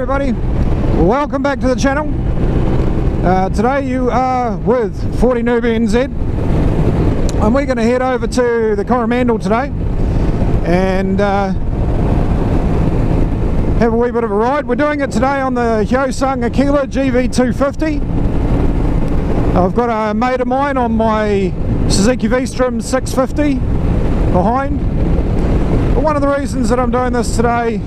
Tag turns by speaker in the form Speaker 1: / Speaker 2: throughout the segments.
Speaker 1: everybody, welcome back to the channel. Today you are with 40 Newbie NZ, and we're going to head over to the Coromandel today and have a wee bit of a ride. We're doing it today on the Hyosung GV250. I've got a mate of mine on my Suzuki V-Strom 650 behind. But one of the reasons that I'm doing this today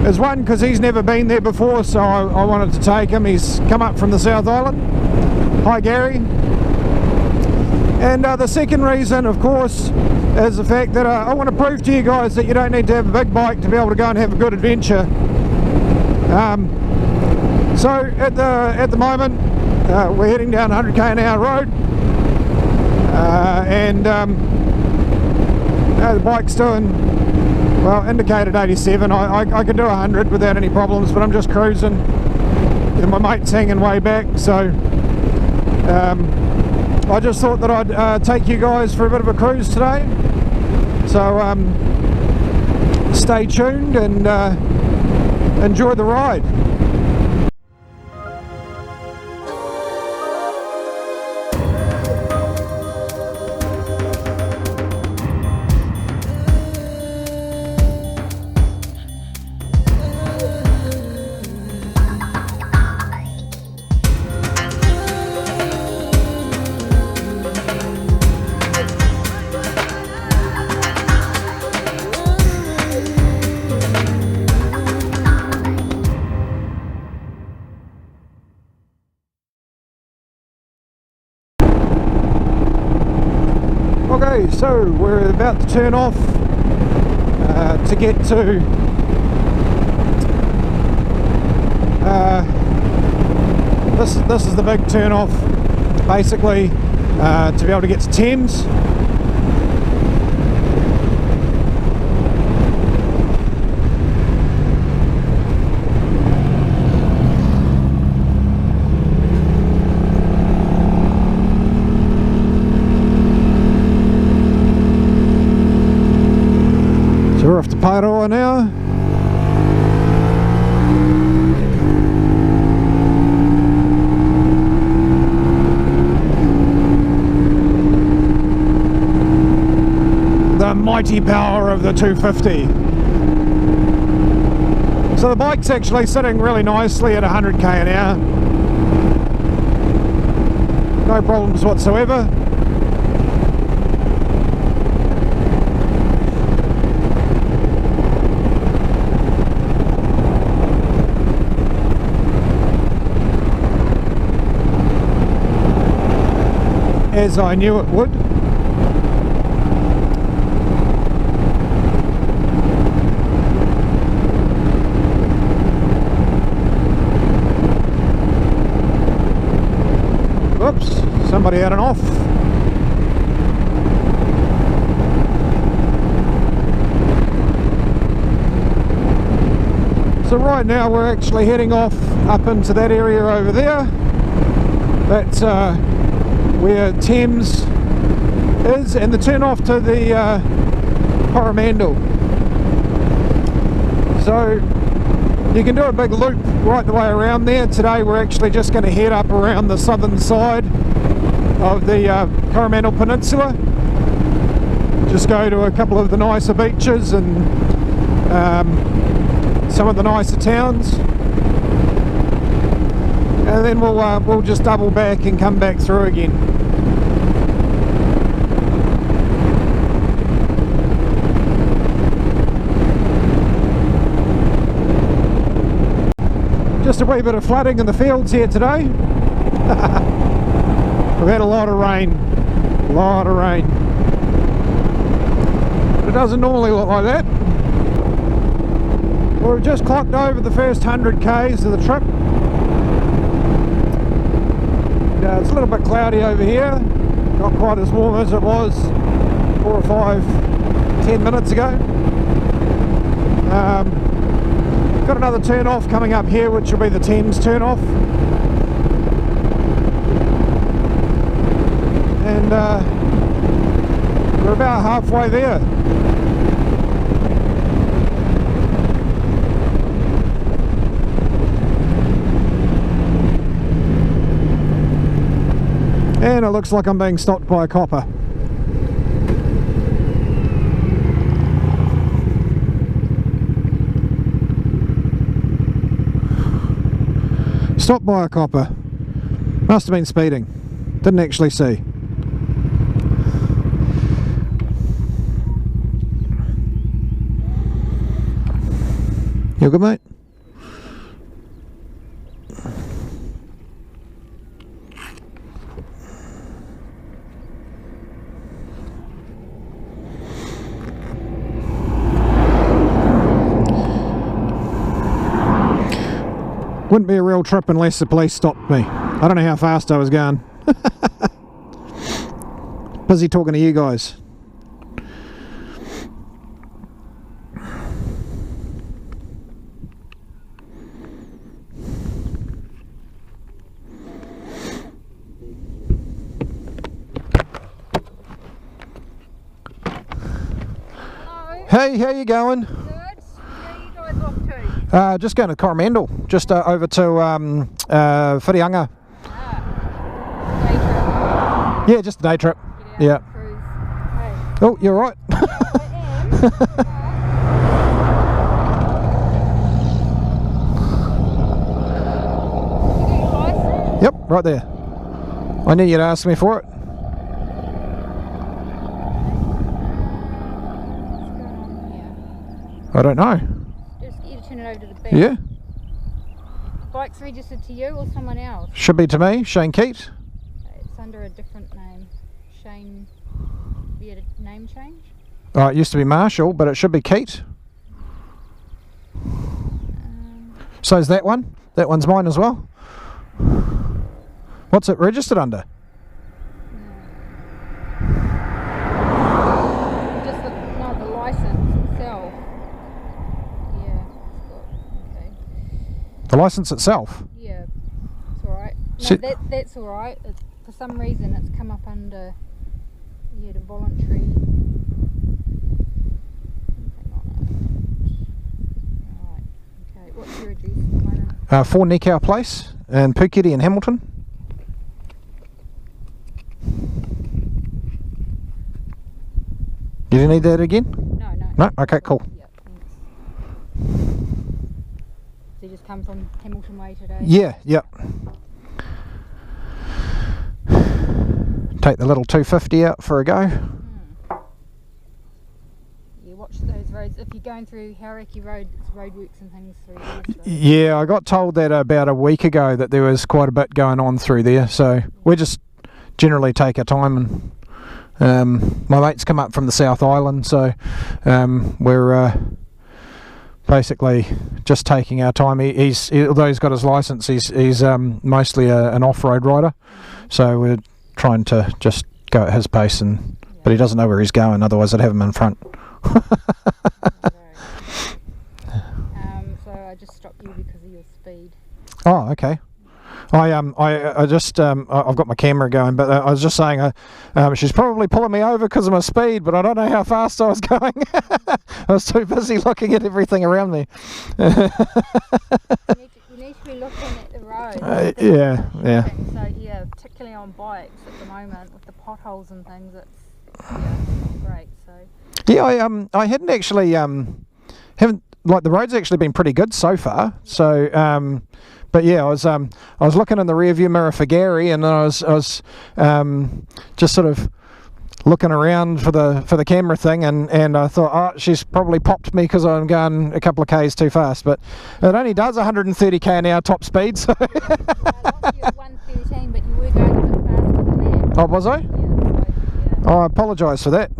Speaker 1: is one, because he's never been there before, so I wanted to take him. He's come up from the South Island. Hi Gary. And the second reason, of course, is the fact that I want to prove to you guys that you don't need to have a big bike to be able to go and have a good adventure. So at the moment we're heading down 100k an hour road, and the bike's doing, well, indicated 87. I could do 100 without any problems, but I'm just cruising and my mate's hanging way back, so I just thought that I'd take you guys for a bit of a cruise today. So stay tuned and enjoy the ride. Okay, so we're about to turn off to get to this is the big turn off, basically, to be able to get to Thames. So we're off to Paeroa now. The mighty power of the 250. So the bike's actually sitting really nicely at 100k an hour. No problems whatsoever. As I knew it would. Oops, somebody had an off. So right now we're actually heading off up into that area over there. That's where Thames is, and the turn off to the Coromandel. So you can do a big loop right the way around there. Today we're actually just going to head up around the southern side of the Coromandel Peninsula. Just go to a couple of the nicer beaches and some of the nicer towns. And then we'll just double back and come back through again. Just a wee bit of flooding in the fields here today. We've had a lot of rain. But it doesn't normally look like that. Well, we've just clocked over the first 100k's of the trip. It's a little bit cloudy over here, not quite as warm as it was 4 or 5, 10 minutes ago. Got another turn off coming up here, which will be the Thames turn off. And we're about halfway there. it looks like I'm being stopped by a copper. Stopped by a copper. Must have been speeding. Didn't actually see. You good, mate? Wouldn't be a real trip unless the police stopped me. I don't know how fast I was going. Busy talking to you guys. Hey, how you going?
Speaker 2: Good. Where are you guys off to?
Speaker 1: Just going to Coromandel, just over to Whirianga.
Speaker 2: Day trip.
Speaker 1: Yeah, just a day trip.
Speaker 2: Get
Speaker 1: Yeah.
Speaker 2: out and cruise. Hey.
Speaker 1: Oh, you're right.
Speaker 2: I am. You got your license?
Speaker 1: Yep, right there. I knew you'd ask me for it.
Speaker 2: What's going on here?
Speaker 1: I don't know.
Speaker 2: Just get you to turn it over to the back.
Speaker 1: Yeah,
Speaker 2: Bike's registered to you or someone else?
Speaker 1: should be to me, Shane Keat.
Speaker 2: It's under a different name. Shane. Have you had a name change?
Speaker 1: Oh, it used to be Marshall, but it should be Keat. So is that one? That one's mine as well. What's it registered under?
Speaker 2: Just the license itself. Yeah. Okay.
Speaker 1: The licence itself.
Speaker 2: Yeah. It's alright. No,
Speaker 1: See-
Speaker 2: that's alright. For some reason it's come up under the voluntary something on it. Alright. Okay. What's your address at the moment?
Speaker 1: 4 Nikau Place in Puketi in Hamilton. Do you need that again?
Speaker 2: No, no.
Speaker 1: No? Okay, cool.
Speaker 2: Yeah, thanks. So you just come from Hamilton Way today?
Speaker 1: Yeah, yep. Take the little 250 out for a go.
Speaker 2: Yeah, watch those roads. If you're going through Hauraki Road, it's roadworks and things through there. So.
Speaker 1: Yeah, I got told that about a week ago that there was quite a bit going on through there, so we just generally take our time. And my mate's come up from the South Island, so we're basically just taking our time. Although he's got his licence, he's mostly an off-road rider, so we're trying to just go at his pace, but he doesn't know where he's going, otherwise I'd have him in front.
Speaker 2: So I just stopped you because of your speed.
Speaker 1: Oh, okay. I just I've got my camera going, but I was just saying she's probably pulling me over because of my speed, but I don't know how fast I was going. I was too busy looking at everything around me.
Speaker 2: You need to be looking at the road.
Speaker 1: Yeah.
Speaker 2: So yeah, particularly on bikes at the moment with the potholes and things, it's great. So
Speaker 1: Yeah, I hadn't actually haven't like the road's actually been pretty good so far. So but yeah, I was looking in the rear view mirror for Garry, and then I was just sort of looking around for the camera thing, and I thought, oh, she's probably popped me because I'm going a couple of k's too fast, but it only does 130k an hour top speed. So
Speaker 2: I lost you at 113, but you were going a bit faster than that.
Speaker 1: oh, was I?
Speaker 2: Yeah. So, yeah.
Speaker 1: Oh, I apologise for that.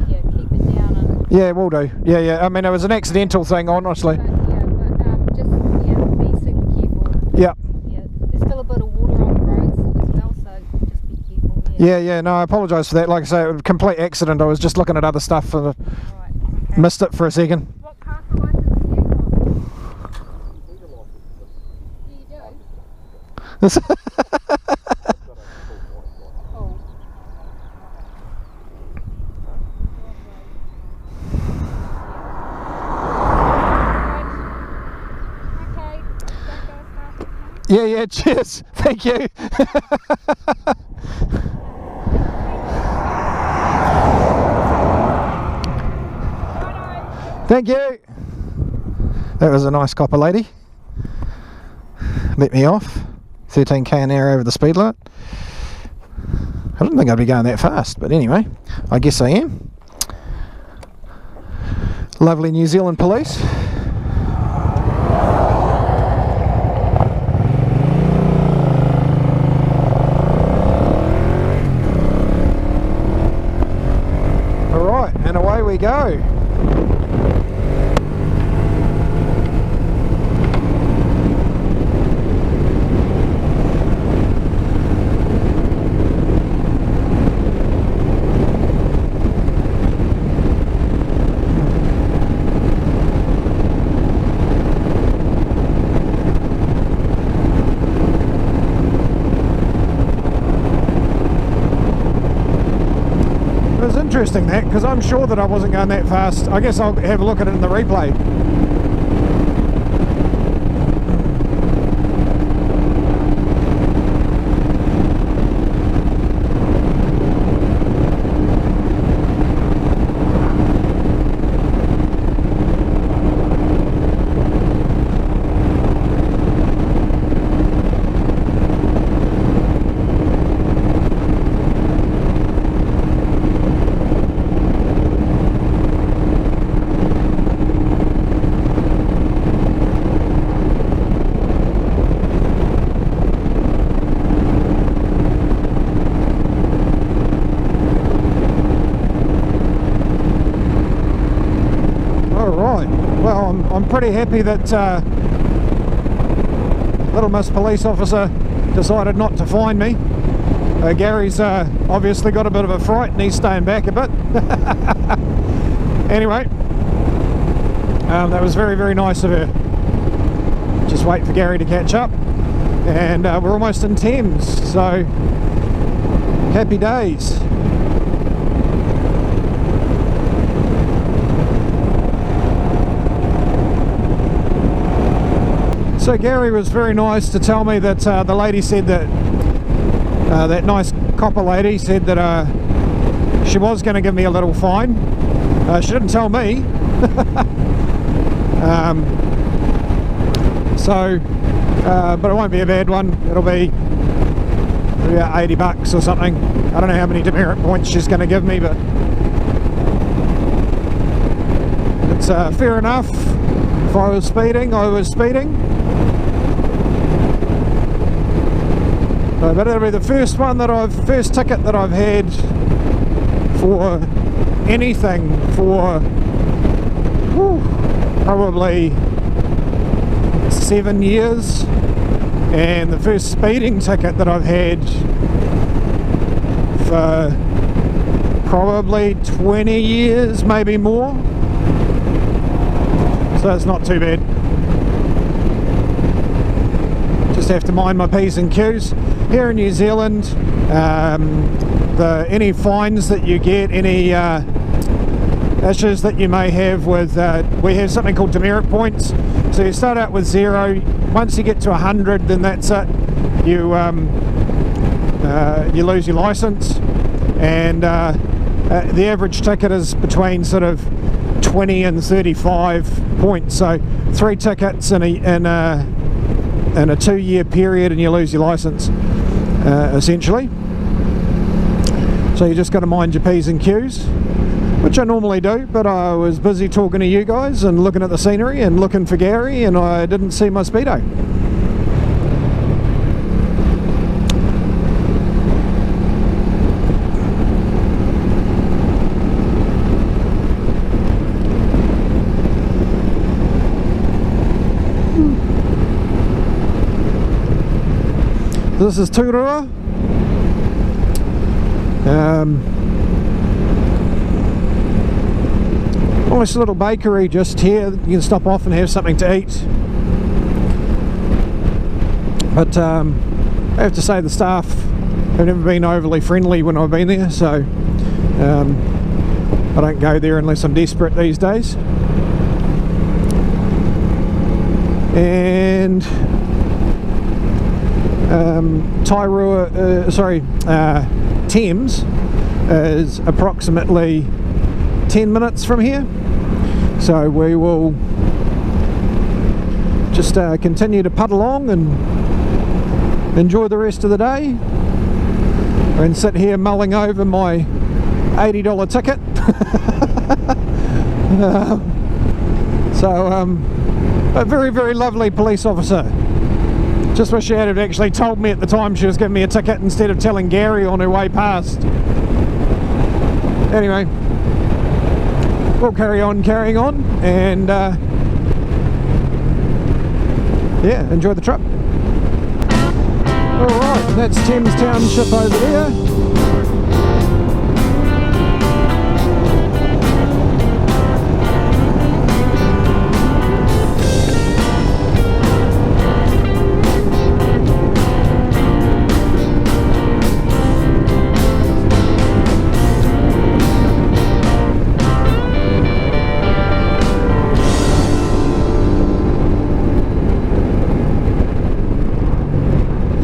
Speaker 2: Yeah, keep it down and.
Speaker 1: Yeah, will do. Yeah. I mean, it was an accidental thing, honestly.
Speaker 2: But just be super careful.
Speaker 1: Yeah.
Speaker 2: Yeah, there's still a bit of water on the roads as well, so just be careful.
Speaker 1: Yeah. No, I apologise for that. Like I say, it was a complete accident. I was just looking at other stuff and
Speaker 2: Right. Okay.
Speaker 1: missed it for a second.
Speaker 2: What car license do you got? You do? Oh. Okay. Don't go fast.
Speaker 1: Yeah, cheers. Thank you. Thank you. That was a nice copper lady. Let me off. 13k an hour over the speed limit. I didn't think I'd be going that fast, but anyway, I guess I am. Lovely New Zealand police. Alright, and away we go. Interesting that, because I'm sure that I wasn't going that fast. I guess I'll have a look at it in the replay. I'm pretty happy that Little Miss Police Officer decided not to fine me. Gary's obviously got a bit of a fright and he's staying back a bit. Anyway, that was very, very nice of her. Just wait for Gary to catch up, and we're almost in Thames, so happy days. So Gary was very nice to tell me that the lady said that that nice copper lady said that she was going to give me a little fine. She didn't tell me. But it won't be a bad one. It'll be about 80 bucks or something. I don't know how many demerit points she's going to give me, but it's fair enough. If I was speeding, I was speeding. But it'll be the first ticket that I've had for anything for probably 7 years, and the first speeding ticket that I've had for probably 20 years, maybe more. So it's not too bad. Just have to mind my P's and Q's. Here in New Zealand, any fines that you get, any issues that you may have with, we have something called demerit points. So you start out with 0. Once you get to 100, then that's it. You lose your license, and the average ticket is between sort of 20 and 35 points. So 3 tickets in a 2-year period, and you lose your license, essentially. So you just got to mind your P's and Q's, which I normally do, but I was busy talking to you guys and looking at the scenery and looking for Gary, and I didn't see my speedo. This is Turua. Nice little bakery just here. You can stop off and have something to eat. But I have to say the staff have never been overly friendly when I've been there, so I don't go there unless I'm desperate these days. And Thames is approximately 10 minutes from here, so we will just continue to putt along and enjoy the rest of the day and sit here mulling over my $80 ticket. A very, very lovely police officer. Just wish she had actually told me at the time she was giving me a ticket instead of telling Gary on her way past. Anyway, we'll carrying on and yeah, enjoy the trip. Alright, that's Thames Township over there.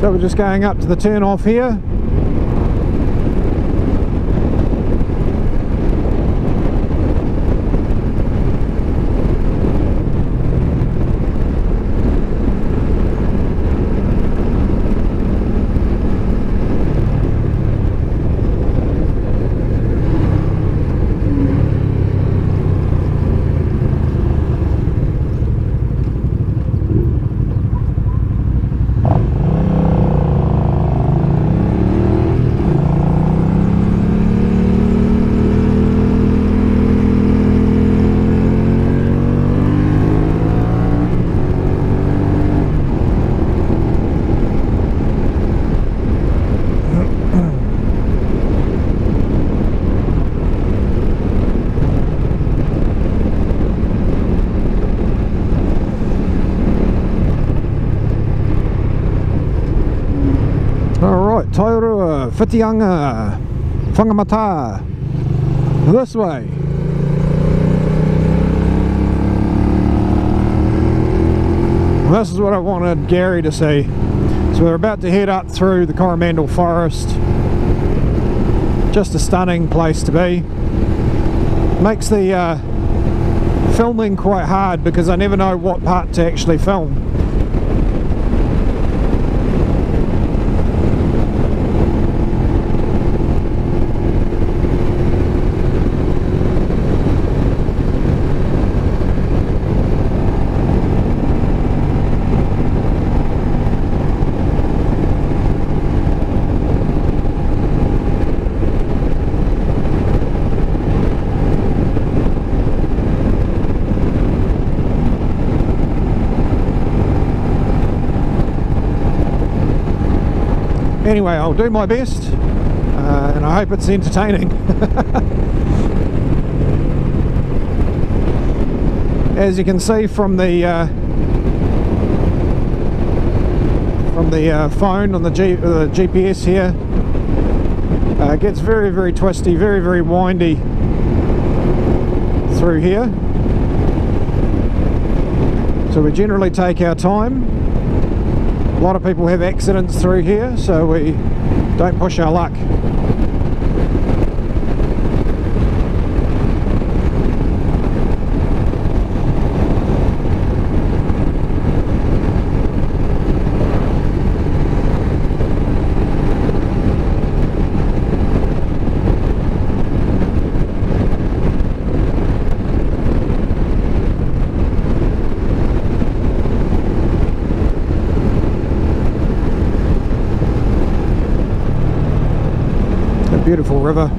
Speaker 1: So we're just going up to the turn off here. Tairua, Whitianga, Whangamata, this way. This is what I wanted Gary to see. So we're about to head up through the Coromandel forest. Just a stunning place to be. Makes the filming quite hard because I never know what part to actually film. Anyway, I'll do my best, and I hope it's entertaining. As you can see from the phone on the GPS here, it gets very, very twisty, very, very windy through here. So we generally take our time. A lot of people have accidents through here, so we don't push our luck. Beautiful river.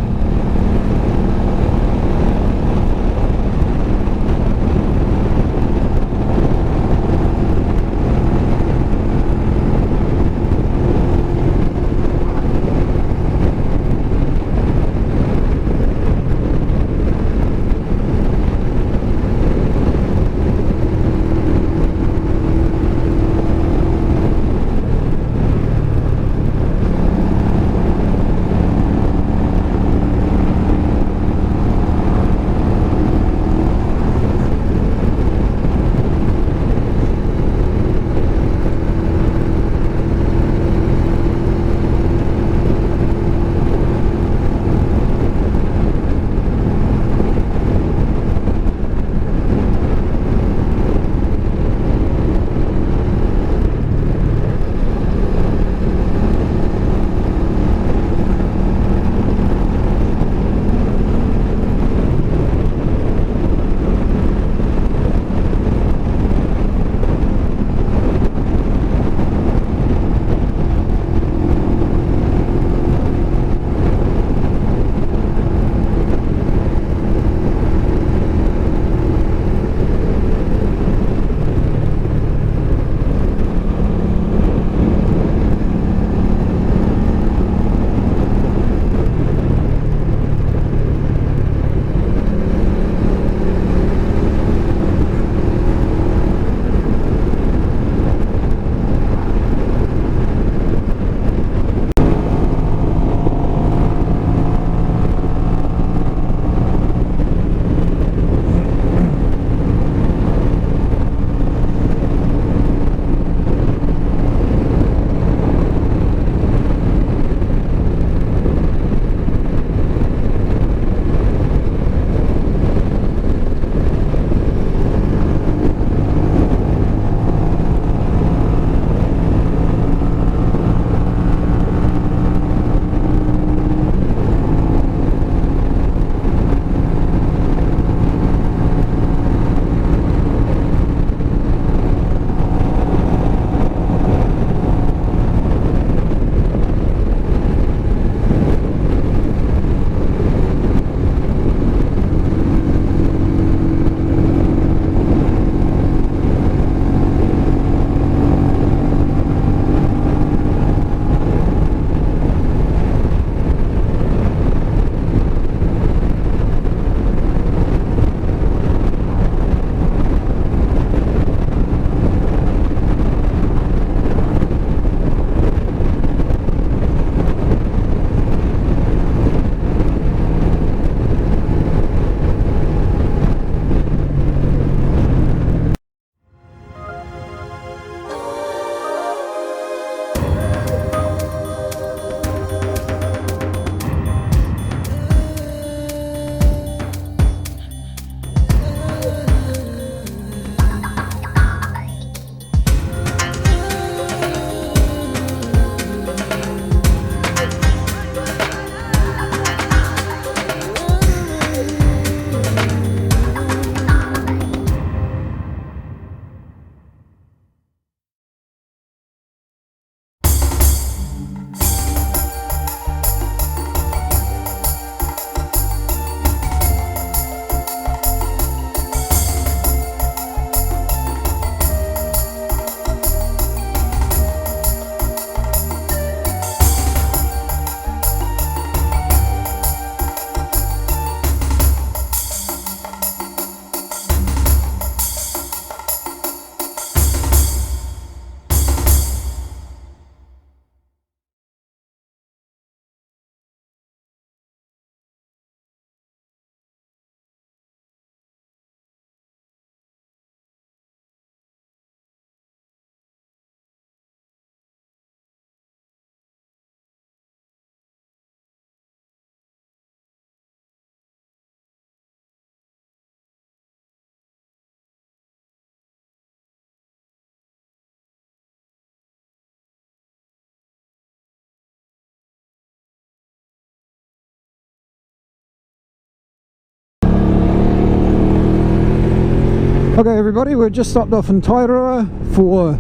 Speaker 1: Okay everybody, we've just stopped off in Tairua for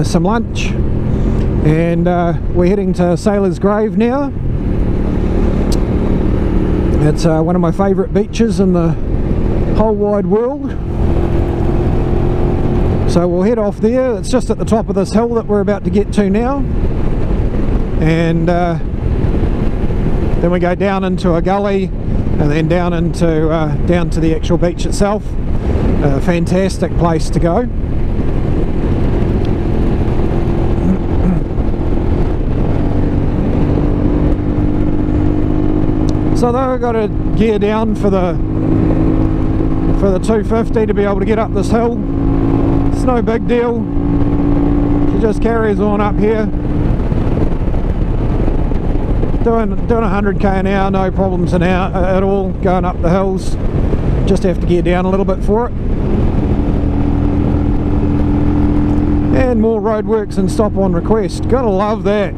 Speaker 1: some lunch, and we're heading to Sailor's Grave now. It's one of my favourite beaches in the whole wide world. So we'll head off there. It's just at the top of this hill that we're about to get to now, and then we go down into a gully and then down to the actual beach itself. A fantastic place to go. So though I've got to gear down for the 250 to be able to get up this hill, it's no big deal. She just carries on up here, doing 100k an hour, no problems at all going up the hills. Just have to gear down a little bit for it. And more roadworks and stop on request. Gotta love that.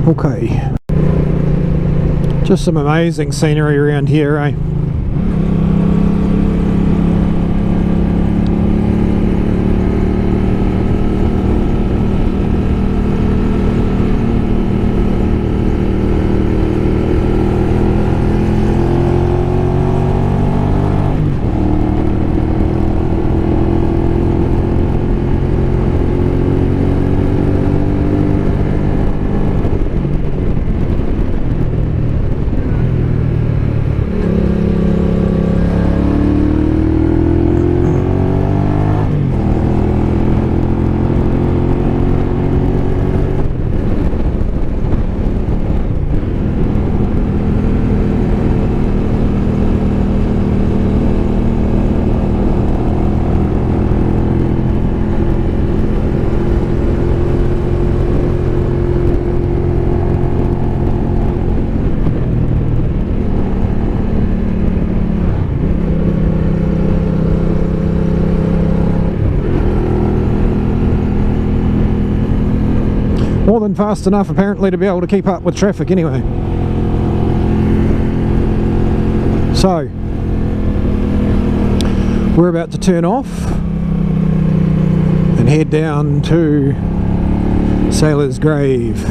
Speaker 1: Okay. Just some amazing scenery around here, eh? More than fast enough apparently to be able to keep up with traffic anyway. So we're about to turn off and head down to Sailor's Grave.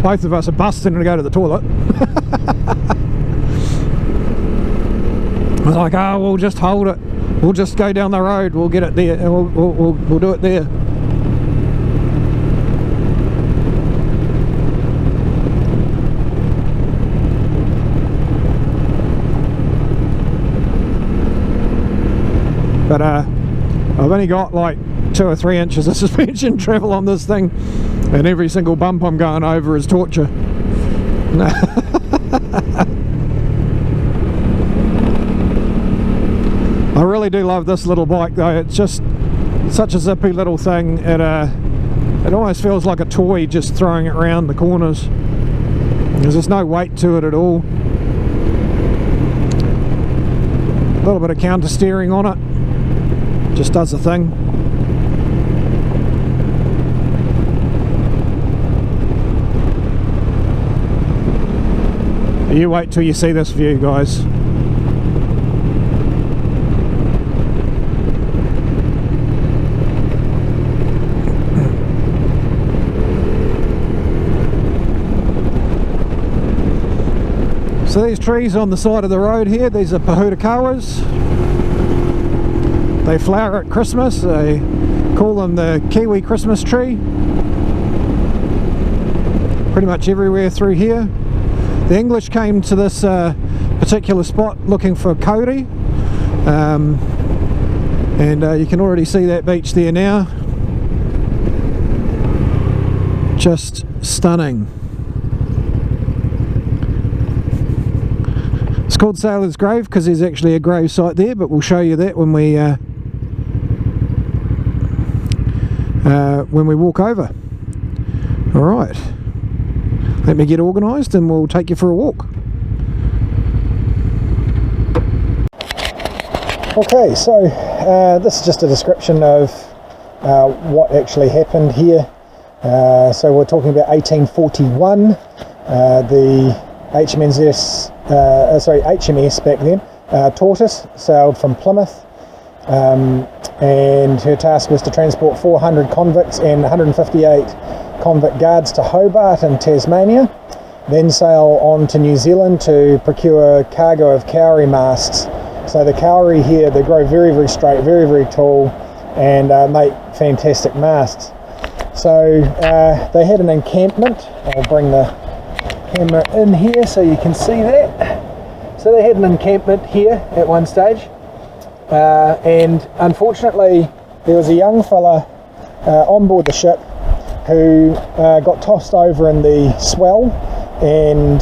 Speaker 1: Both of us are busting to go to the toilet. I was like, oh, we'll just hold it. We'll just go down the road. We'll get it there, and we'll do it there. But I've only got like 2 or 3 inches of suspension travel on this thing, and every single bump I'm going over is torture. I really do love this little bike though. It's just Such a zippy little thing. It almost feels like a toy just throwing it around the corners. There's no weight to it at all. A little bit of counter steering on it. Just does the thing. You wait till you see this view, guys. So these trees on the side of the road here, these are pahutakawas. They flower at Christmas. They call them the Kiwi Christmas tree. Pretty much everywhere through here. The English came to this particular spot looking for kauri, and you can already see that beach there now. Just stunning. It's called Sailor's Grave because there's actually a grave site there, but we'll show you that when we walk over. All right. Let me get organised and we'll take you for a walk. Okay, so this is just a description of what actually happened here. So we're talking about 1841. The HMS back then, Tortoise, sailed from Plymouth, and her task was to transport 400 convicts and 158 convict guards to Hobart in Tasmania, then sail on to New Zealand to procure cargo of kauri masts. So the kauri here, they grow very, very straight, very, very tall, and make fantastic masts. So they had an encampment. I'll bring the camera in here so you can see that. So they had an encampment here at one stage, and unfortunately there was a young fella on board the ship who got tossed over in the swell and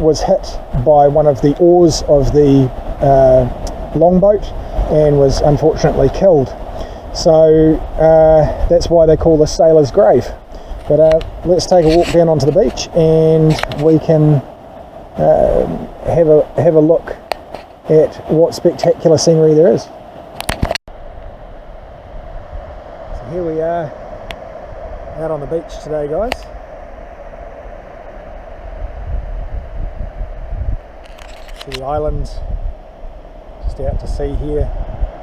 Speaker 1: was hit by one of the oars of the longboat and was unfortunately killed. So that's why they call this Sailor's Grave. But let's take a walk down onto the beach and we can have a look at what spectacular scenery there is. So here we are out on the beach today, guys. See the islands just out to sea here.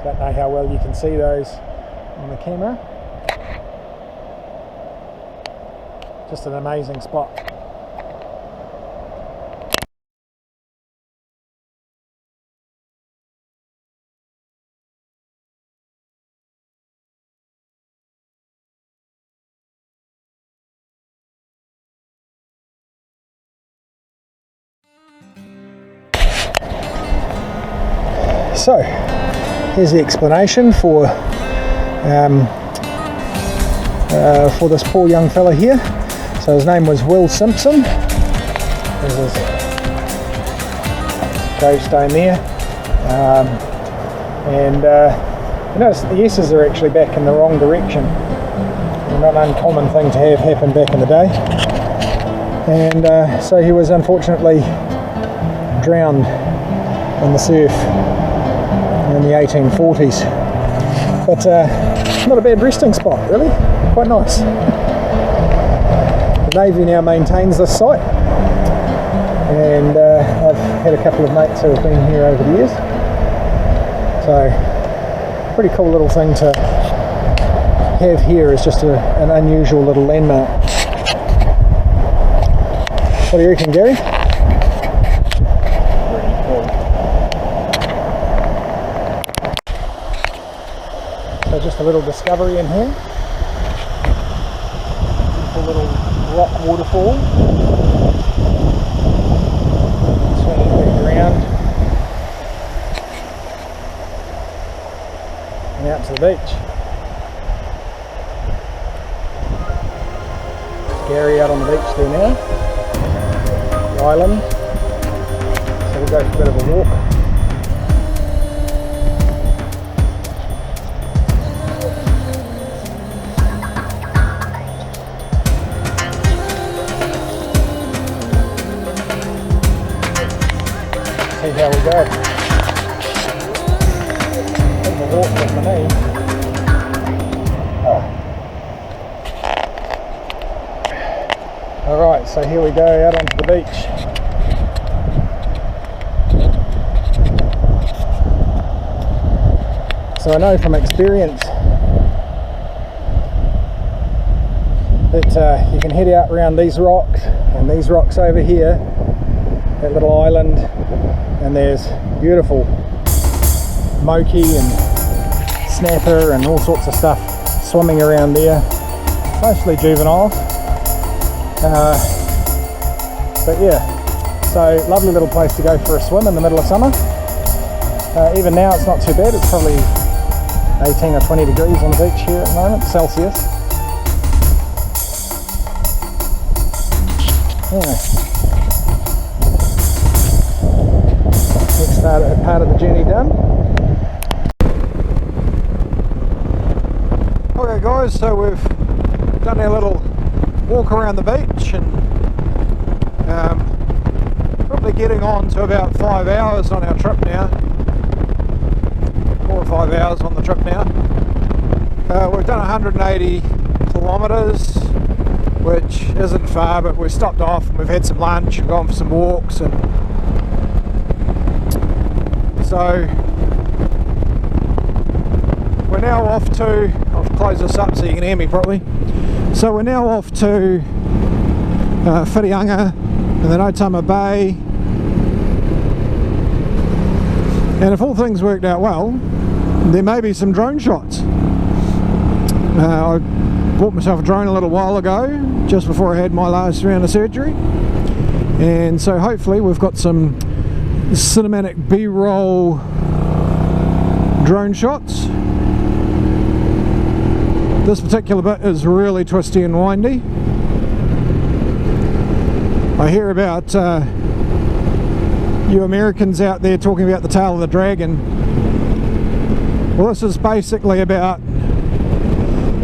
Speaker 1: Don't know how well you can see those on the camera. Just an amazing spot. So, here's the explanation for this poor young fella here. So his name was Will Simpson. There's his gravestone there. You notice the S's are actually back in the wrong direction. Not an uncommon thing to have happen back in the day. And so he was unfortunately drowned in the surf in the 1840s. But not a bad resting spot, really. Quite nice. The Navy now maintains this site, and I've had a couple of mates who have been here over the years. So, pretty cool little thing to have here is just an unusual little landmark. What do you reckon, Gary? So just a little discovery in here. A little rock waterfall. Swinging back around and out to the beach. Gary out on the beach there now. The island. So we'll go for a bit of a walk. how we go. Bit of a walk with my knee. Alright, so here we go out onto the beach. So I know from experience that you can head out around these rocks and these rocks over here, that little island, and there's beautiful moki and snapper and all sorts of stuff swimming around there, mostly juveniles. But yeah, so lovely little place to go for a swim in the middle of summer. Even now it's not too bad, it's probably 18 or 20 degrees on the beach here at the moment, Celsius. Yeah. Next part of the journey done. Okay guys, so we've done our little walk around the beach and probably getting on to about 5 hours on our trip now. 4 or 5 hours on the trip now. We've done 180 kilometres, which isn't far, but we stopped off and we've had some lunch and gone for some walks, and so we're now off to, I'll close this up so you can hear me properly. So we're now off to Whirianga and then Otama Bay, and if all things worked out well, there may be some drone shots. I bought myself a drone a little while ago, just before I had my last round of surgery, and so hopefully we've got some cinematic B-roll drone shots. This particular bit is really twisty and windy. I hear about you Americans out there talking about the tail of the dragon. Well, this is basically about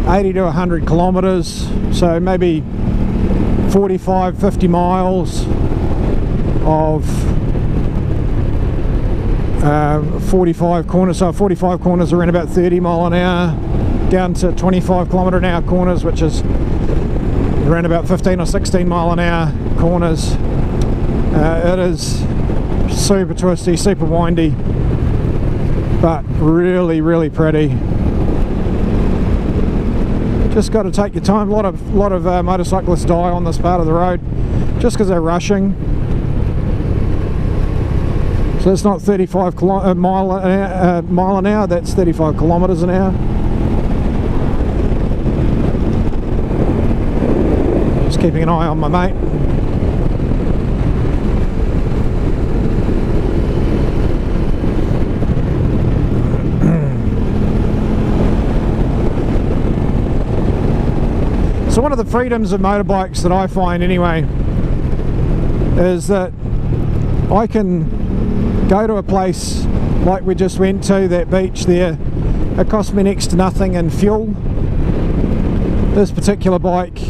Speaker 1: 80 to 100 kilometres, so maybe 45-50 miles of 45 corners. So 45 corners are around about 30 mile an hour, down to 25 kilometre an hour corners, which is around about 15 or 16 mile an hour corners. It is super twisty, super windy, but really, really pretty. Just got to take your time. A lot of motorcyclists die on this part of the road just because they're rushing. So it's not 35 mile an hour, that's 35 kilometres an hour. Just keeping an eye on my mate. So one of the freedoms of motorbikes that I find anyway is that I can go to a place like we just went to, that beach there. It cost me next to nothing in fuel. This particular bike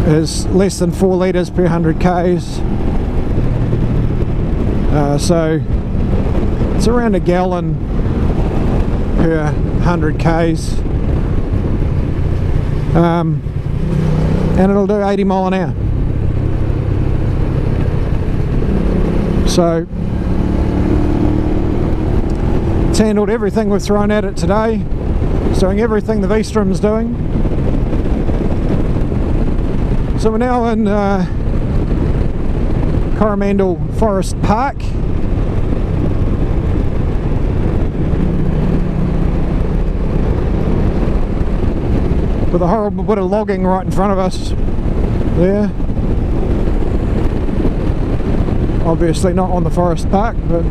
Speaker 1: is less than 4 litres per 100 k's. So it's around a gallon per 100 k's. And it'll do 80 mile an hour. So it's handled everything we've thrown at it today. It's doing everything the V-Strom's doing. So we're now in Coromandel Forest Park. With a horrible bit of logging right in front of us there. Obviously not on the forest park, but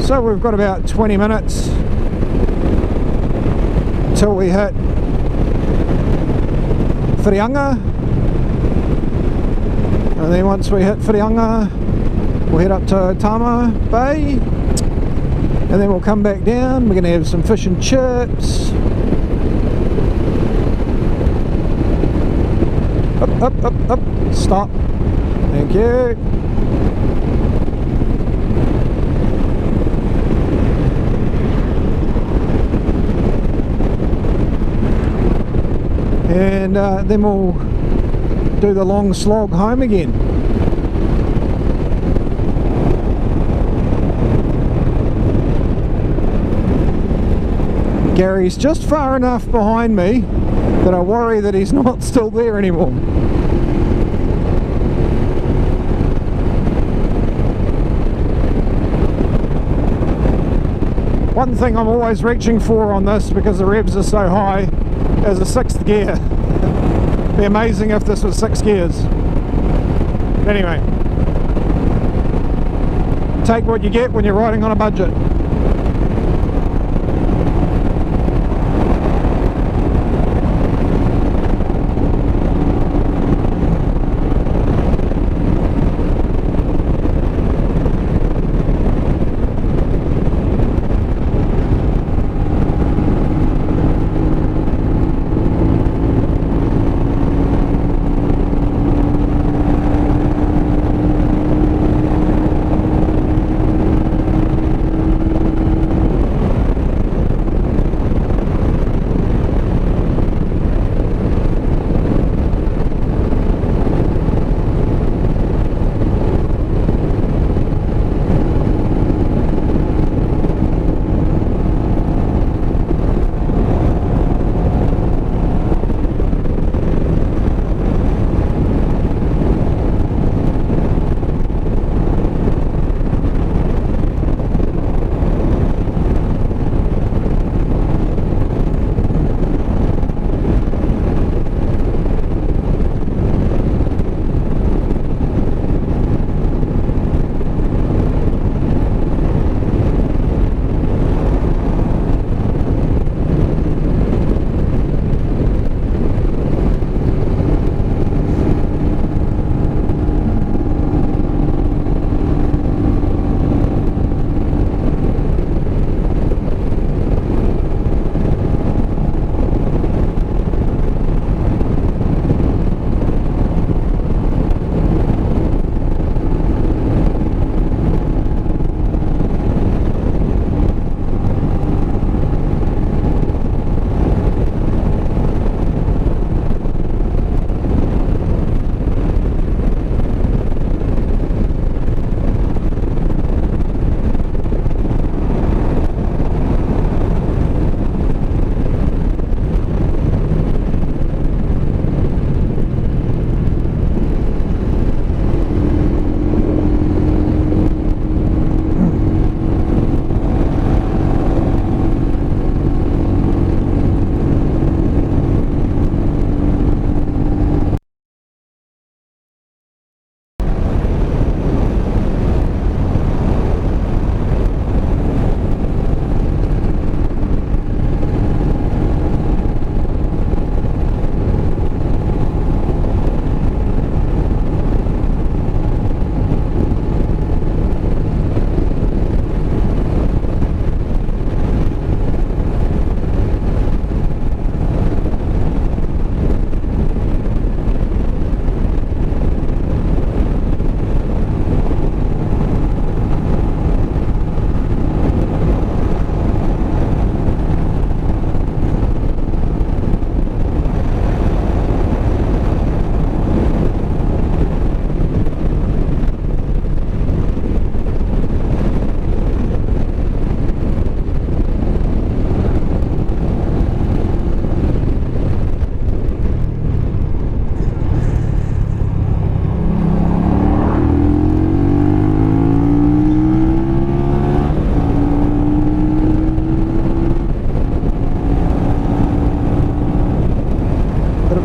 Speaker 1: so we've got about 20 minutes until we hit Whirianga, And then once we hit Whirianga, we'll head up to Tama Bay, and then we'll come back down. We're going to have some fish and chips. Up, stop. Thank you. And then we'll do the long slog home again. Gary's just far enough behind me that I worry that he's not still there anymore. One thing I'm always reaching for on this, because the revs are so high, is a 6th gear. It'd be amazing if this was 6 gears. Anyway, take what you get when you're riding on a budget.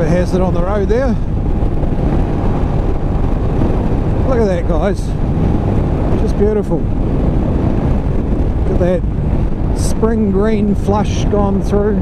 Speaker 1: Hazard on the road there. Look at that, guys, just beautiful. Look at that spring green flush gone through.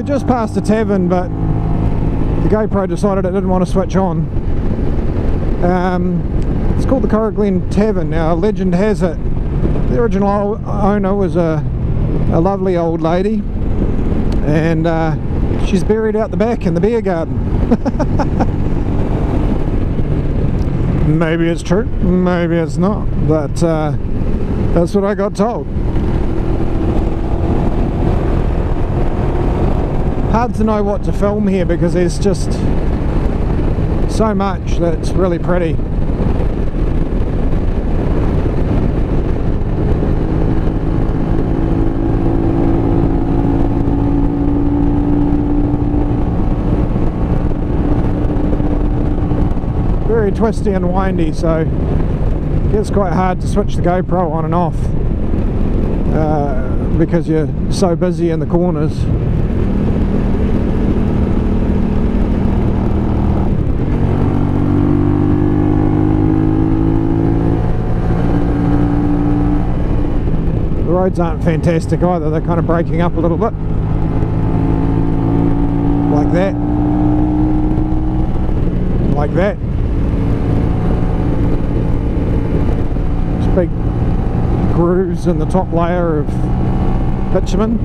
Speaker 1: just passed a tavern, but the GoPro decided it didn't want to switch on. It's called the Coromandel Tavern. Now, legend has it the original owner was a lovely old lady, and she's buried out the back in the beer garden. Maybe it's true, maybe it's not, but that's what I got told. Hard to know what to film here because there's just so much that's really pretty. Very twisty and windy, so it gets quite hard to switch the GoPro on and off because you're so busy in the corners. The roads aren't fantastic either, they're kind of breaking up a little bit like that, like that. Big grooves in the top layer of bitumen.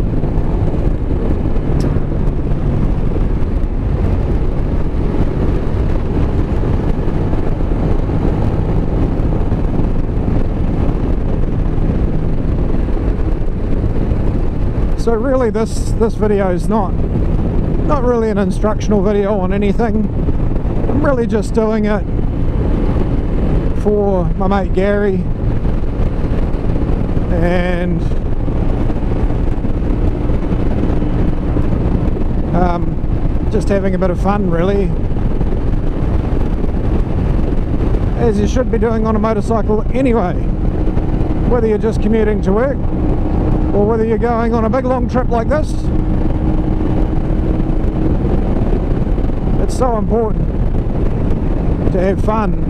Speaker 1: So really this video is not really an instructional video on anything. I'm really just doing it for my mate Garry, and just having a bit of fun, really, as you should be doing on a motorcycle anyway, whether you're just commuting to work or whether you're going on a big long trip like this. It's so important to have fun.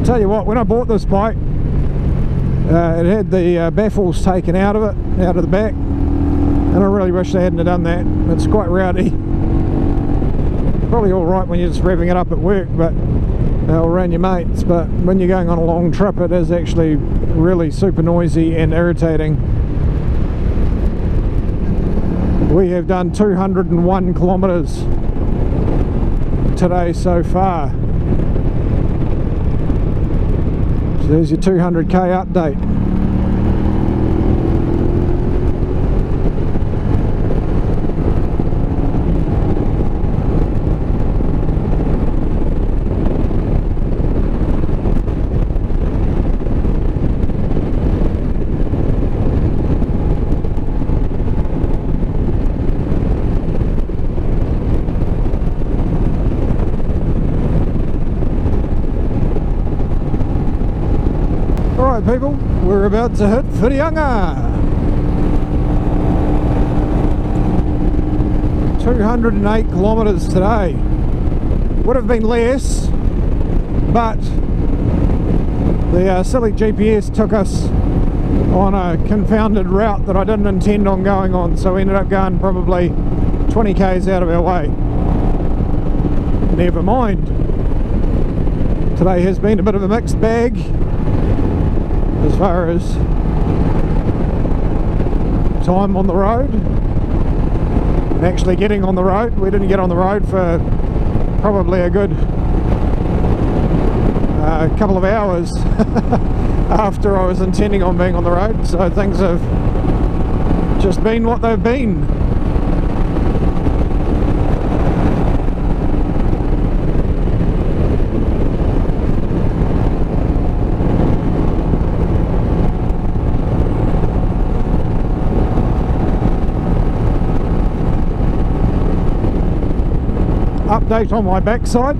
Speaker 1: Tell you what, when I bought this bike, it had the baffles taken out of it, out of the back, and I really wish they hadn't have done that. It's quite rowdy. Probably alright when you're just revving it up at work, but or around your mates, but when you're going on a long trip it is actually really super noisy and irritating. We have done 201 kilometres today so far. There's your 200k update. People, we're about to hit Whirianga. 208 kilometres today. Would have been less, but the silly GPS took us on a confounded route that I didn't intend on going on, so we ended up going probably 20 k's out of our way. Never mind. Today has been a bit of a mixed bag as far as time on the road and actually getting on the road. We didn't get on the road for probably a good couple of hours after I was intending on being on the road, so things have just been what they've been. Up update on my backside.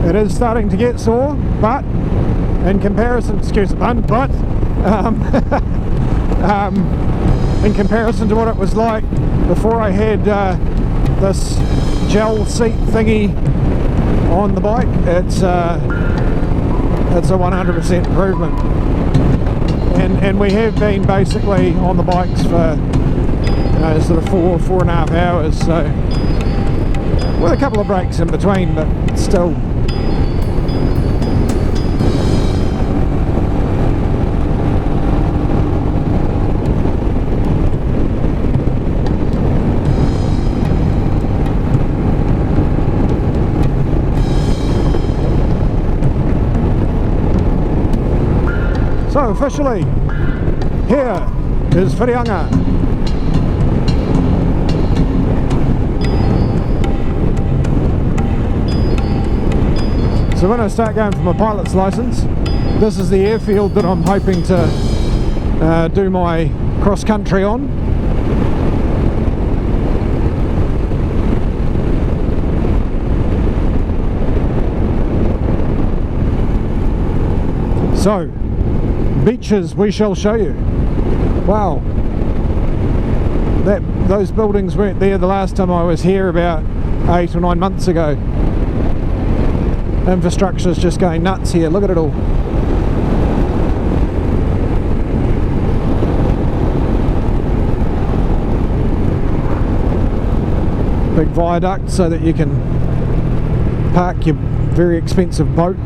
Speaker 1: It is starting to get sore, but in comparison, excuse the pun, but in comparison to what it was like before I had this gel seat thingy on the bike, it's a 100% improvement. And we have been basically on the bikes for sort of 4.5 hours, so with a couple of breaks in between, but still. So officially, here is Whirianga. So when I start going for my pilot's license, this is the airfield that I'm hoping to do my cross country on. So, beaches we shall show you. Wow, those buildings weren't there the last time I was here about 8 or 9 months ago. Infrastructure's just going nuts here, look at it all. Big viaduct so that you can park your very expensive boat.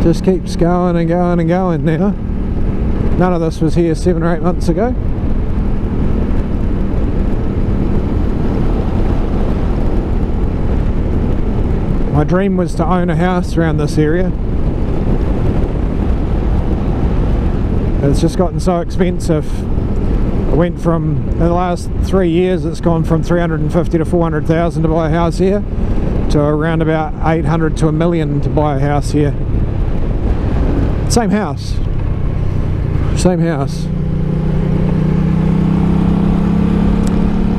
Speaker 1: Just keeps going and going and going now. None of this was here 7 or 8 months ago. My dream was to own a house around this area. It's just gotten so expensive. It went from, in the last 3 years, it's gone from 350 to 400,000 to buy a house here, to around about 800 to $1 million to buy a house here. Same house. Same house.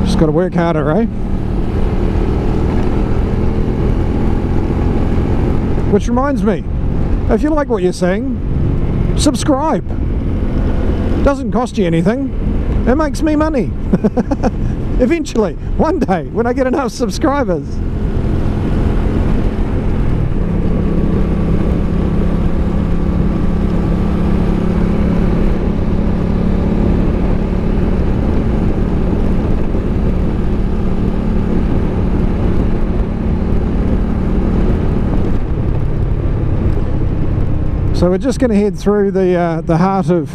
Speaker 1: Just got to work harder, eh? Which reminds me, if you like what you're seeing, subscribe. Doesn't cost you anything. It makes me money. Eventually, one day, when I get enough subscribers. So we're just going to head through the heart of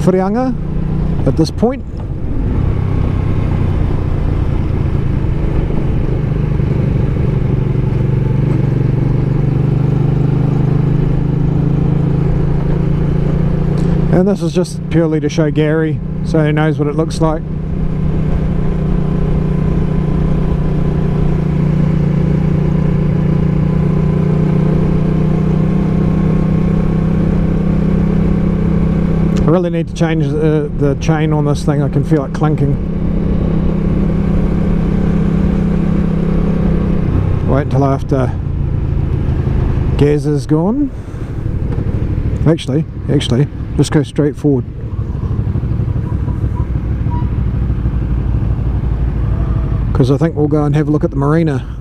Speaker 1: Whirianga at this point. And this is just purely to show Garry, so he knows what it looks like. I really need to change the chain on this thing. I can feel it clinking. Wait until after Gaz is gone. Actually, just go straight forward. Because I think we'll go and have a look at the marina.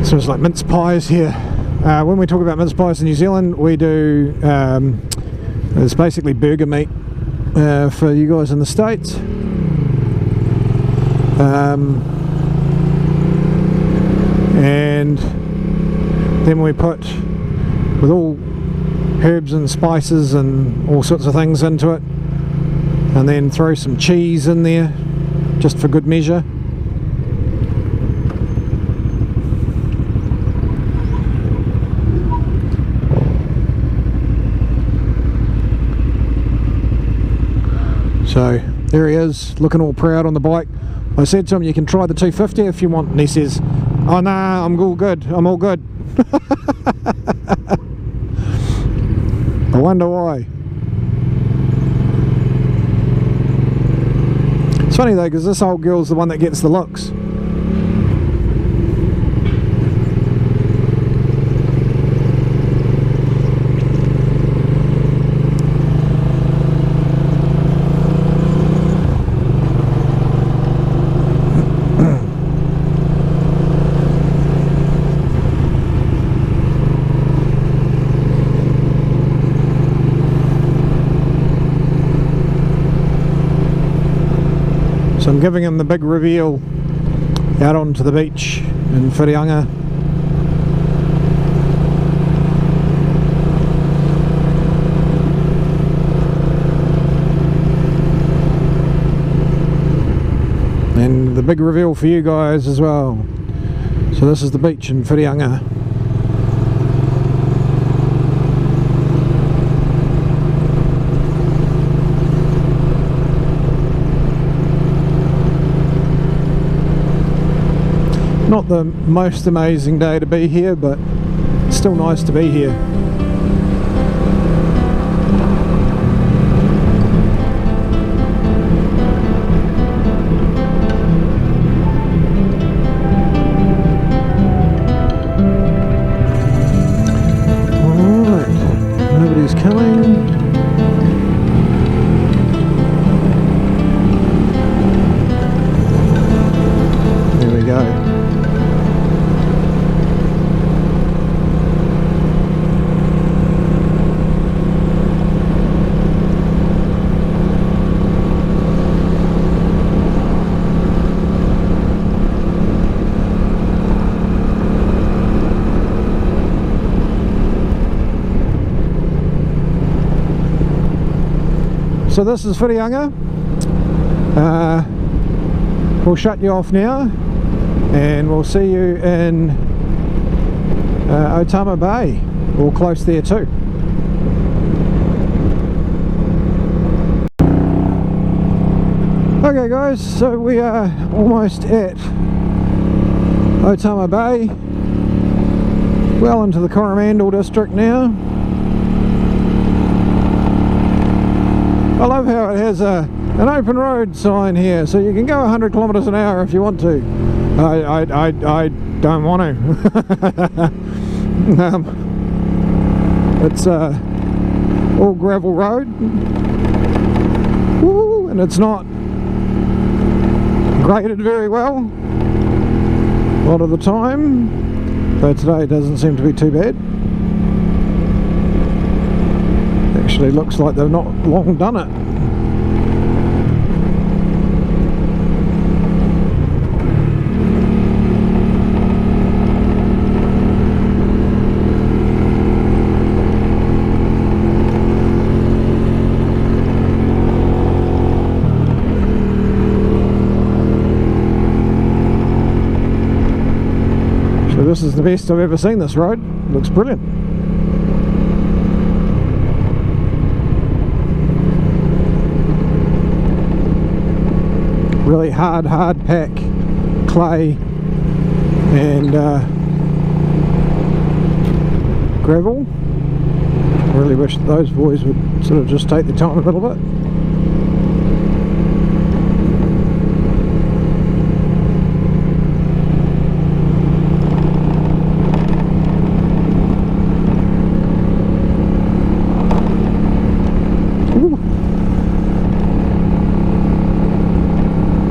Speaker 1: So it's like mince pies here. when we talk about mince pies in New Zealand, we do it's basically burger meat for you guys in the States. And then we put with all herbs and spices and all sorts of things into it, and then throw some cheese in there just for good measure. So there he is, looking all proud on the bike. I said to him, you can try the 250 if you want, and he says, oh nah, I'm all good, I'm all good. I wonder why. It's funny though, because this old girl's the one that gets the looks. So I'm giving him the big reveal out onto the beach in Whirianga. And the big reveal for you guys as well. So this is the beach in Whirianga. Not the most amazing day to be here, but it's still nice to be here. Alright, nobody's coming. There we go. So this is Whirianga. We'll shut you off now, and we'll see you in Otama Bay, or close there too. Okay guys, so we are almost at Otama Bay, well into the Coromandel district now. I love how it has an open road sign here, so you can go 100 kilometers an hour if you want to. I don't want to. It's all gravel road. Woo, and it's not graded very well a lot of the time, but today it doesn't seem to be too bad. Actually looks like they've not long done it. So this is the best I've ever seen this road. Looks brilliant. Really hard pack clay and gravel. I really wish that those boys would sort of just take their time a little bit.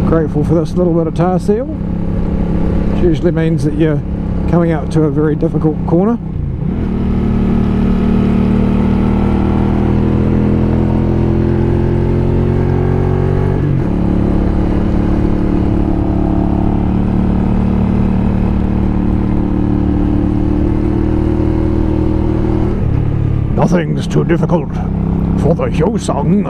Speaker 1: Grateful for this little bit of tar seal, which usually means that you're coming out to a very difficult corner. Nothing's too difficult for the Hyosung.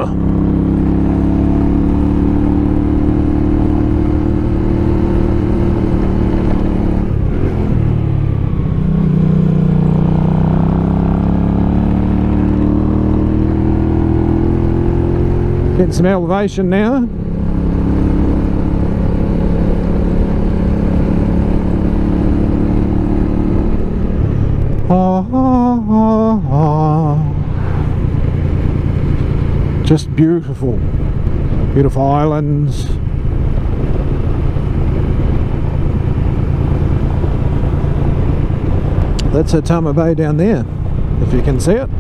Speaker 1: Getting some elevation now. Just beautiful, beautiful islands. That's Otama Bay down there, if you can see it.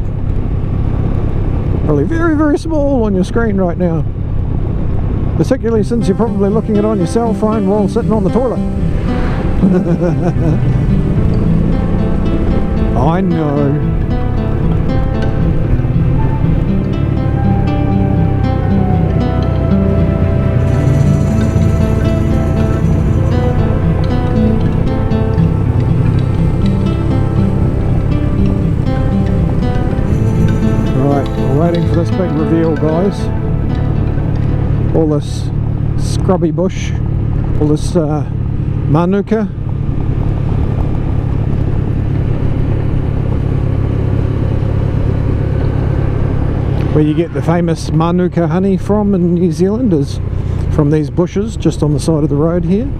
Speaker 1: Probably very, very small on your screen right now, particularly since you're probably looking at it on your cell phone while sitting on the toilet. I know. Waiting for this big reveal, guys. All this scrubby bush, all this manuka. Where you get the famous manuka honey from in New Zealand is from these bushes just on the side of the road here.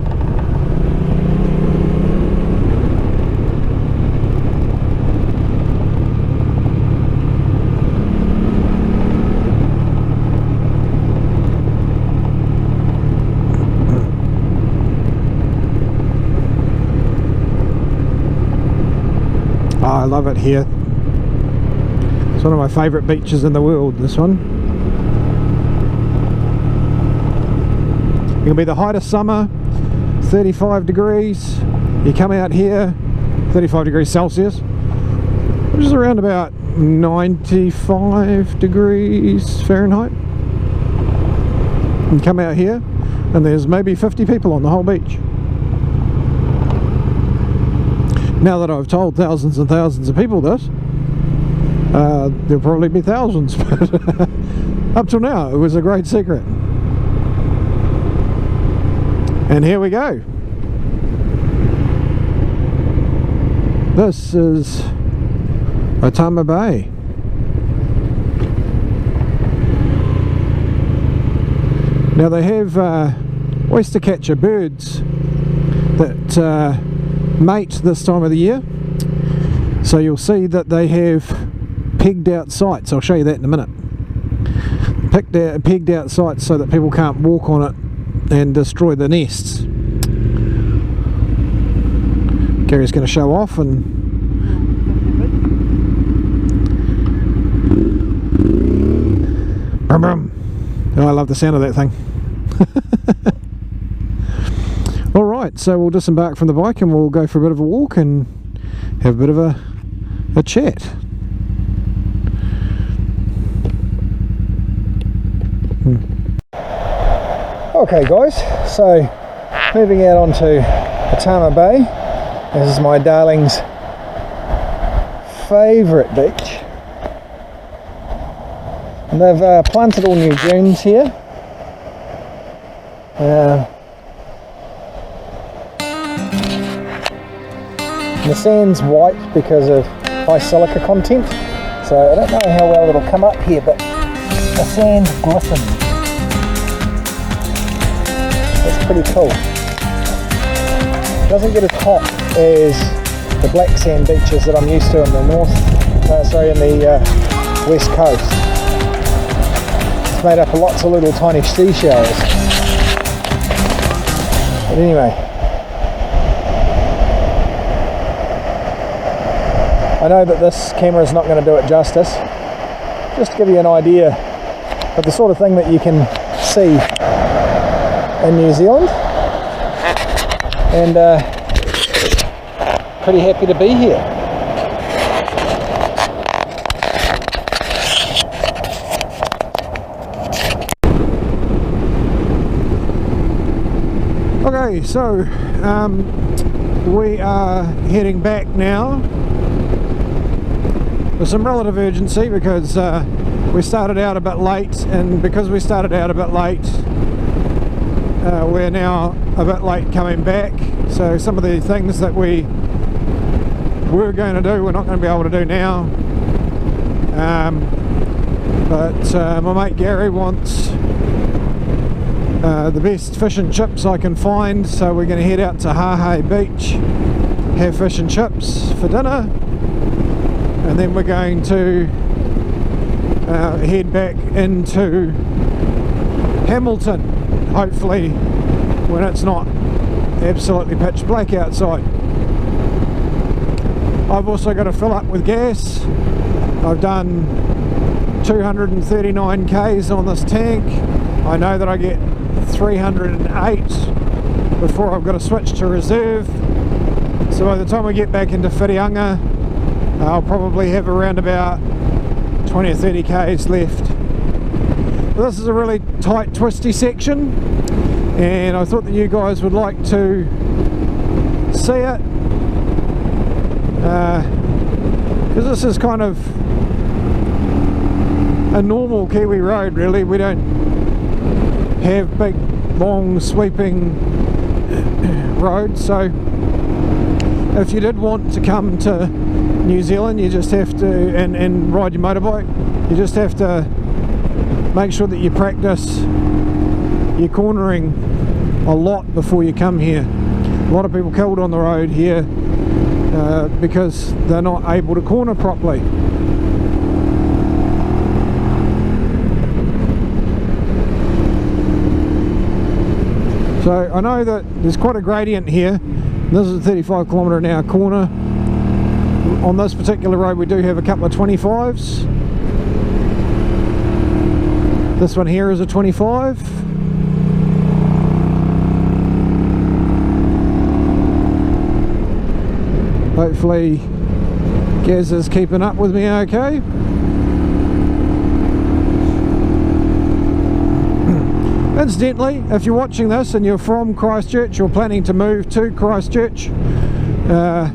Speaker 1: I love it here. It's one of my favourite beaches in the world, this one. It'll be the height of summer, 35 degrees. You come out here, 35 degrees Celsius, which is around about 95 degrees Fahrenheit. You come out here and there's maybe 50 people on the whole beach. Now that I've told thousands and thousands of people this, there'll probably be thousands, but up till now it was a great secret. And here we go. This is Otama Bay. Now they have oyster catcher birds that mate this time of the year, so you'll see that they have pegged out sites. I'll show you that in a minute. Pegged out sites so that people can't walk on it and destroy the nests. Gary's going to show off and brum, brum. Oh, I love the sound of that thing. Alright, so we'll disembark from the bike and we'll go for a bit of a walk and have a bit of a chat. Okay guys, so moving out onto Otama Bay. This is my darling's favourite beach. And they've planted all new dunes here. The sand's white because of high silica content, so I don't know how well it'll come up here, but the sand glistens. That's pretty cool. It doesn't get as hot as the black sand beaches that I'm used to in the in the west coast. It's made up of lots of little tiny seashells. But anyway, I know that this camera is not going to do it justice. Just to give you an idea of the sort of thing that you can see in New Zealand, and pretty happy to be here. Okay, so we are heading back now with some relative urgency because we started out a bit late, and because we started out a bit late, we're now a bit late coming back. So some of the things that we were going to do, we're not going to be able to do now. But my mate Gary wants the best fish and chips I can find, so we're going to head out to Hahei Beach, have fish and chips for dinner, and then we're going to head back into Hamilton, hopefully when it's not absolutely pitch black outside. I've also got to fill up with gas. I've done 239 k's on this tank. I know that I get 308 before I've got to switch to reserve, so by the time we get back into Whirianga, I'll probably have around about 20 or 30 k's left. This is a really tight, twisty section, and I thought that you guys would like to see it, because this is kind of a normal Kiwi road really. We don't have big, long, sweeping roads, so if you did want to come to New Zealand, you just have to, and ride your motorbike, you just have to make sure that you practice your cornering a lot before you come here. A lot of people killed on the road here because they're not able to corner properly. So I know that there's quite a gradient here. This is a 35 km/h corner. On this particular road we do have a couple of 25s. This one here is a 25. Hopefully Gaz is keeping up with me okay. Incidentally, if you're watching this and you're from Christchurch or planning to move to Christchurch, my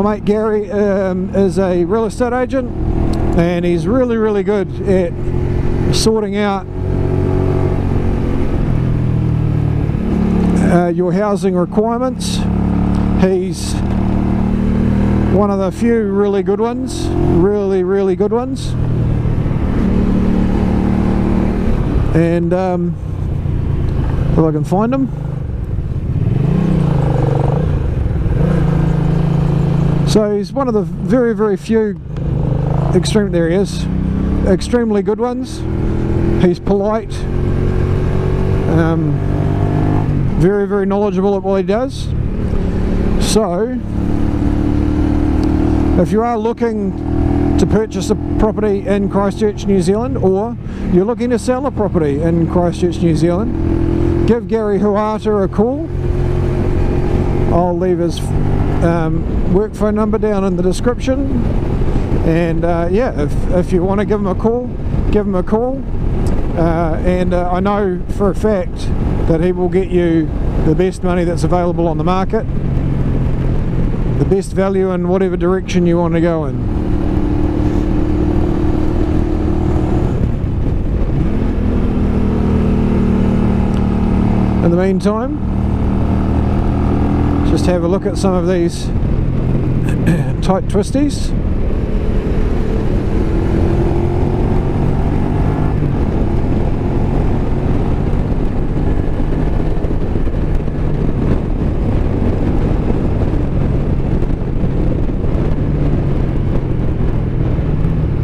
Speaker 1: mate Gary is a real estate agent, and he's really good at sorting out your housing requirements. He's one of the few really good ones, really good ones. And if I can find them. So he's one of the very few extremely good ones. He's polite, very knowledgeable at what he does. So if you are looking to purchase a property in Christchurch, New Zealand, or you're looking to sell a property in Christchurch, New Zealand, give Garry Huata a call. I'll leave his work phone number down in the description, and yeah, if you want to give him a call, give him a call, and I know for a fact that he will get you the best money that's available on the market, the best value in whatever direction you want to go in. In the meantime, just have a look at some of these tight twisties.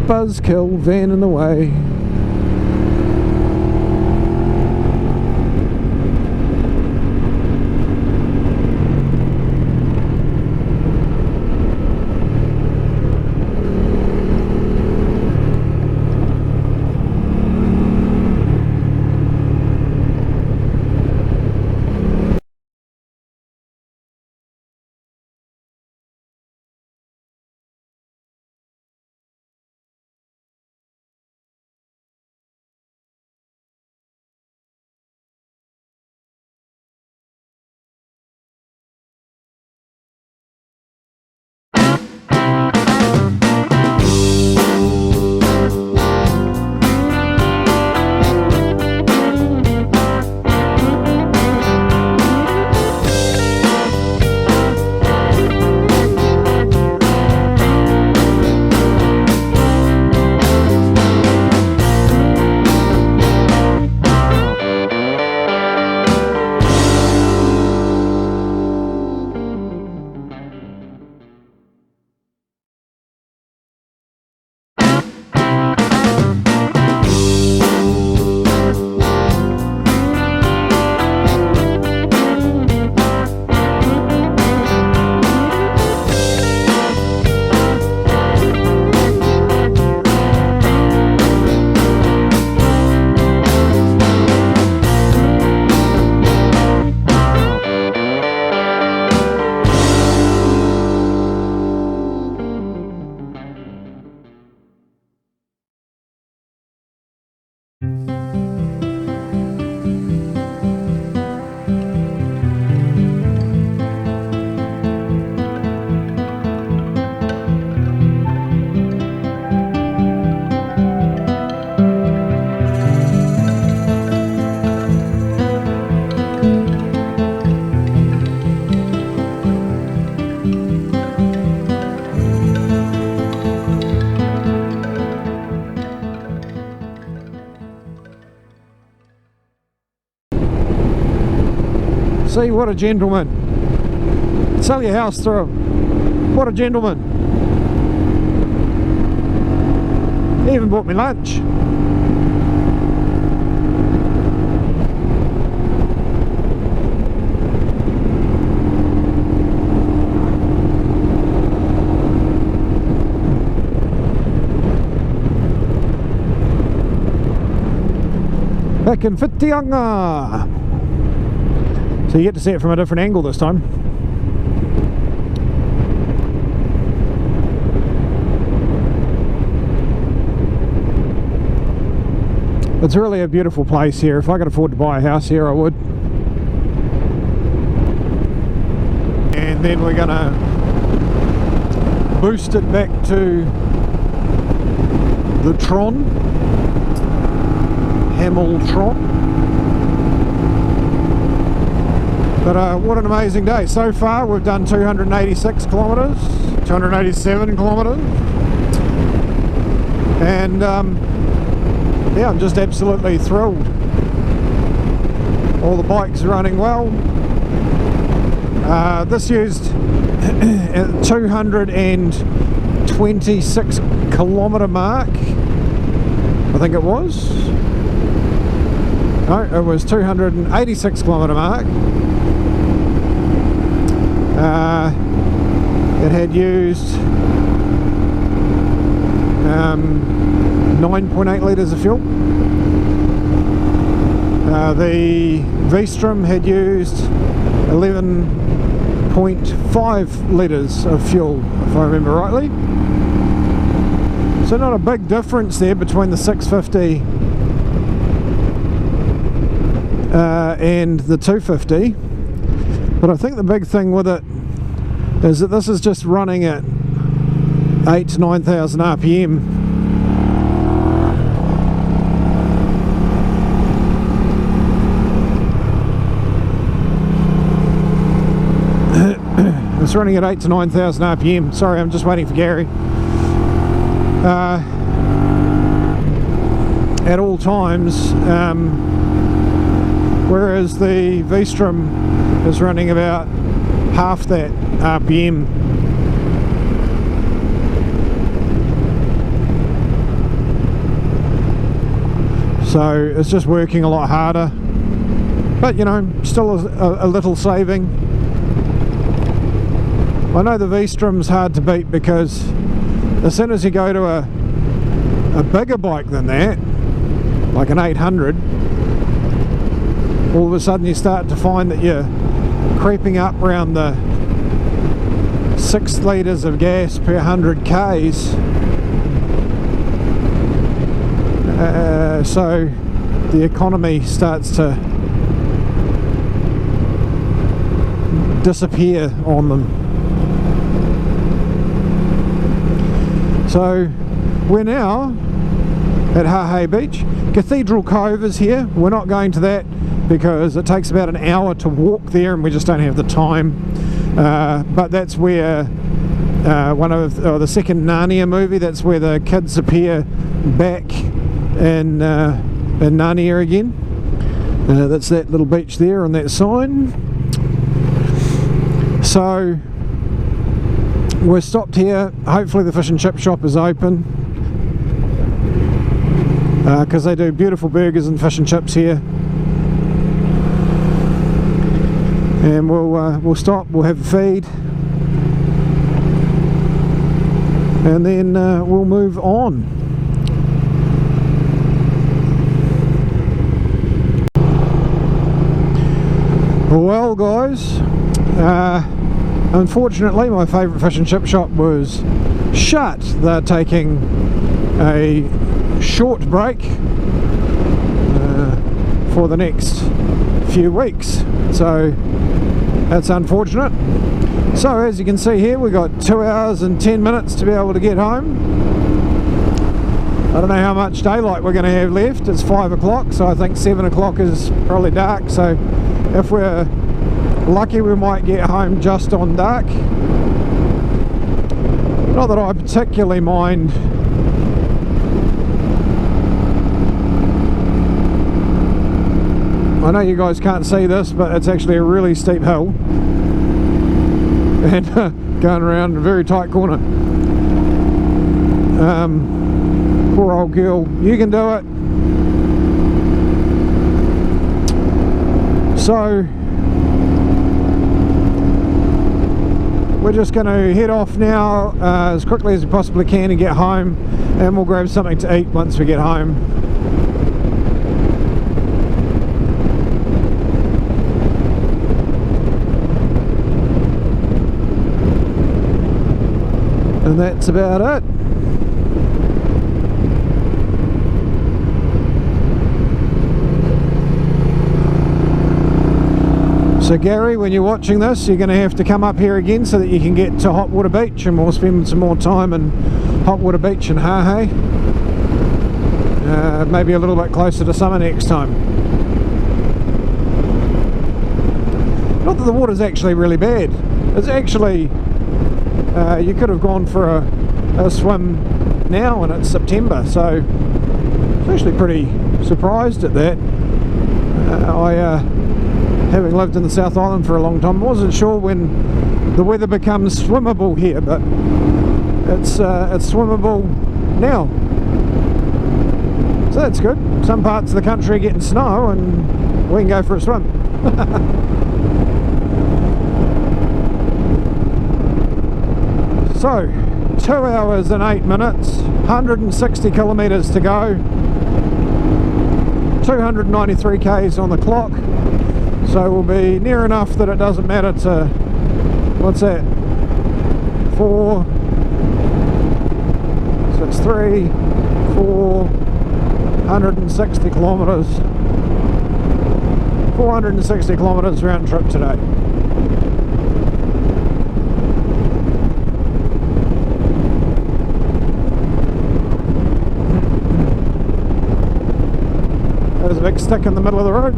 Speaker 1: Buzzkill, van in the way. See, what a gentleman. Sell your house through him. What a gentleman. He even bought me lunch. Back in Whitianga. So you get to see it from a different angle this time. It's really a beautiful place here. If I could afford to buy a house here, I would. And then we're gonna boost it back to the Tron, Hamiltron. But what an amazing day. So far we've done 286 kilometres, 287 kilometres. And yeah, I'm just absolutely thrilled. All the bikes are running well. This used 226 kilometre mark, I think it was. No, it was 286 kilometre mark. It had used 9.8 litres of fuel. The V-Strom had used 11.5 litres of fuel, if I remember rightly. So not a big difference there between the 650 and the 250. But I think the big thing with it is that this is just running at 8,000 to 9,000 RPM. It's running at 8,000 to 9,000 RPM. Sorry, I'm just waiting for Gary. At all times, whereas the V-Strom is running about half that RPM. So it's just working a lot harder, but you know, still a little saving. I know the V-Strom's hard to beat because as soon as you go to a bigger bike than that, like an 800, all of a sudden you start to find that you're creeping up around the 6 litres of gas per 100 k's. So the economy starts to disappear on them. So we're now at Hahe Beach. Cathedral Cove is here. We're not going to that because it takes about an hour to walk there and we just don't have the time. But that's where the second Narnia movie, that's where the kids appear back in Narnia again. That's that little beach there on that sign. So we're stopped here. Hopefully the fish and chip shop is open, because they do beautiful burgers and fish and chips here. And we'll stop, we'll have a feed, and then we'll move on. Well guys, unfortunately my favourite fish and chip shop was shut. They're taking a short break for the next few weeks, so that's unfortunate. So as you can see here, we've got 2 hours and 10 minutes to be able to get home. I don't know how much daylight we're going to have left. It's 5 o'clock, so I think 7 o'clock is probably dark, so if we're lucky we might get home just on dark. Not that I particularly mind I know you guys can't see this, but it's actually a really steep hill, and going around a very tight corner. Poor old girl, you can do it. So we're just going to head off now as quickly as we possibly can and get home, and we'll grab something to eat once we get home. And that's about it. So Gary, when you're watching this, you're going to have to come up here again so that you can get to Hot Water Beach, and we'll spend some more time in Hot Water Beach and Hahe. Maybe a little bit closer to summer next time. Not that the water's actually really bad. It's actually, you could have gone for a swim now and it's September, so I'm actually pretty surprised at that. Having lived in the South Island for a long time, I wasn't sure when the weather becomes swimmable here, but it's swimmable now. So that's good. Some parts of the country are getting snow and we can go for a swim. So, 2 hours and 8 minutes, 160 kilometres to go, 293 k's on the clock. So we'll be near enough that it doesn't matter to, what's that, 4, so it's 3, 4, 160 kilometres, 460 kilometres round trip today. There's a big stick in the middle of the road.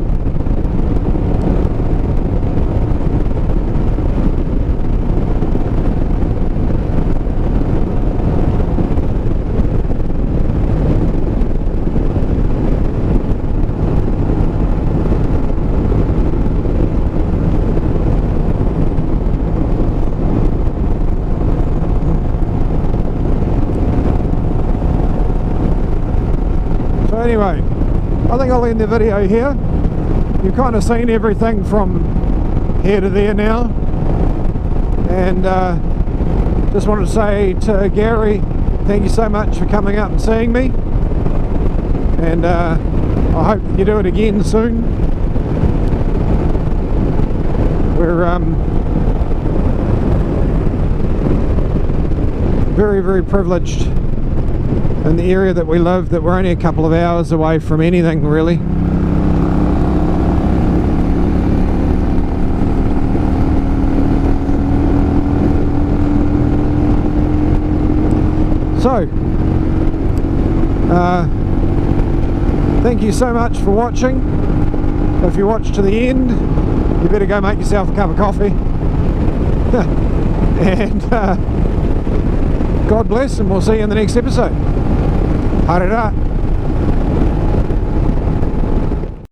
Speaker 1: Anyway, I think I'll end the video here. You've kind of seen everything from here to there now, and just wanted to say to Gary, thank you so much for coming up and seeing me, and I hope you do it again soon. We're very, very privileged in the area that we live, that we're only a couple of hours away from anything really. So thank you so much for watching. If you watch to the end, you better go make yourself a cup of coffee. And God bless, and we'll see you in the next episode. Harera.